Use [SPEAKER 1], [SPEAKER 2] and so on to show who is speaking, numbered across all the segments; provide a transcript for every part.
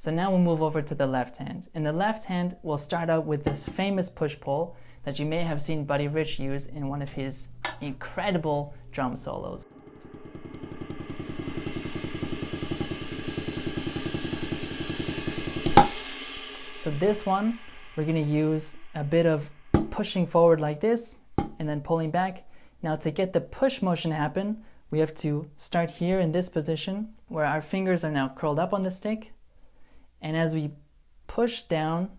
[SPEAKER 1] So now we'll move over to the left hand. In the left hand, we'll start out with this famous push-pull that you may have seen Buddy Rich use in one of his incredible drum solos. So this one, we're going to use a bit of pushing forward like this and then pulling back. Now to get the push motion happen, we have to start here in this position where our fingers are now curled up on the stick. And as we push down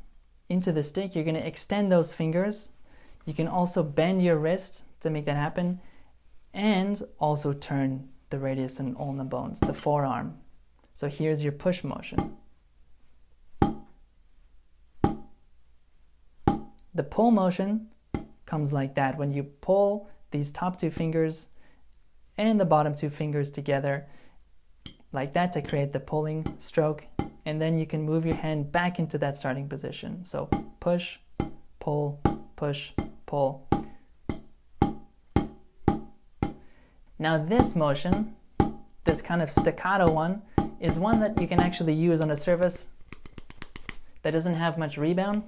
[SPEAKER 1] into the stick, you're going to extend those fingers. You can also bend your wrist to make that happen, and also turn the radius and ulna bones, the forearm. So here's your push motion. The pull motion comes like that. When you pull these top two fingers and the bottom two fingers together like that to create the pulling stroke, and then you can move your hand back into that starting position. So push, pull, push, pull. Now this motion, this kind of staccato one, is one that you can actually use on a surface that doesn't have much rebound.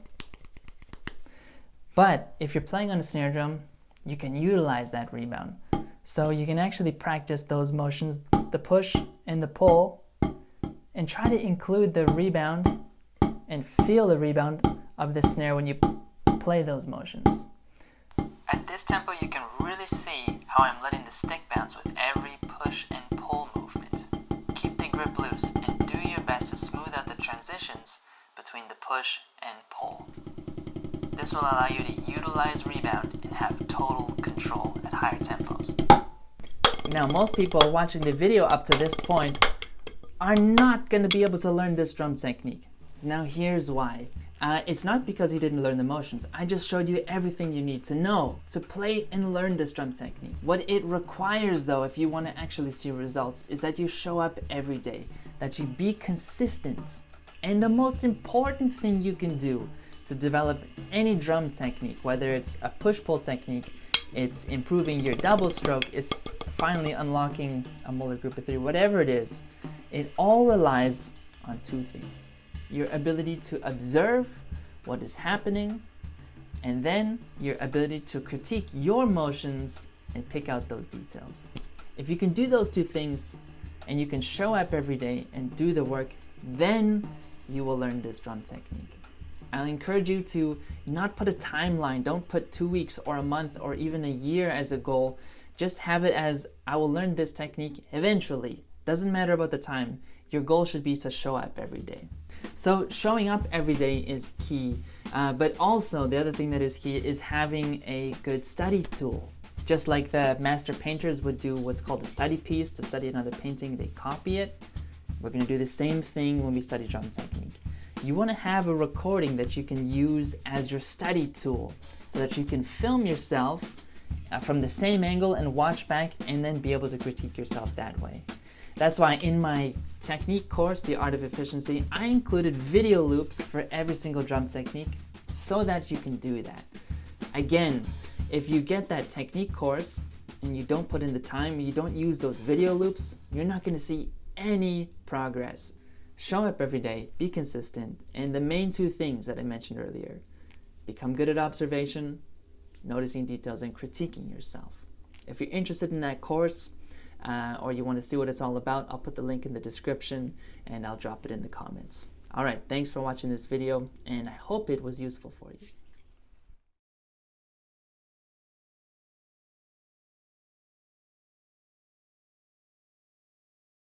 [SPEAKER 1] But if you're playing on a snare drum, you can utilize that rebound. So you can actually practice those motions, the push and the pull, and try to include the rebound and feel the rebound of the snare when you play those motions. At this tempo, you can really see how I'm letting the stick bounce with every push and pull movement. Keep the grip loose and do your best to smooth out the transitions between the push and pull. This will allow you to utilize rebound and have total control at higher tempos. Now, most people watching the video up to this point are not going to be able to learn this drum technique. Now here's why. It's not because you didn't learn the motions. I just showed you everything you need to know to play and learn this drum technique. What it requires though, if you want to actually see results, is that you show up every day, that you be consistent. And the most important thing you can do to develop any drum technique, whether it's a push-pull technique, it's improving your double stroke, it's finally unlocking a Muller group of three, whatever it is, it all relies on two things. Your ability to observe what is happening, and then your ability to critique your motions and pick out those details. If you can do those two things, and you can show up every day and do the work, then you will learn this drum technique. I'll encourage you to not put a timeline. Don't put 2 weeks or a month or even a year as a goal. Just have it as, I will learn this technique eventually. Doesn't matter about the time. Your goal should be to show up every day. So showing up every day is key, but also the other thing that is key is having a good study tool. Just like the master painters would do what's called a study piece to study another painting, they copy it. We're going to do the same thing when we study drum technique. You want to have a recording that you can use as your study tool so that you can film yourself from the same angle and watch back and then be able to critique yourself that way. That's why in my technique course, The Art of Efficiency, I included video loops for every single drum technique so that you can do that. Again, if you get that technique course and you don't put in the time, you don't use those video loops, you're not going to see any progress. Show up every day, be consistent, and the main two things that I mentioned earlier, become good at observation, noticing details, and critiquing yourself. If you're interested in that course, or you want to see what it's all about, I'll put the link in the description and I'll drop it in the comments. All right, thanks for watching this video, and I hope it was useful for you.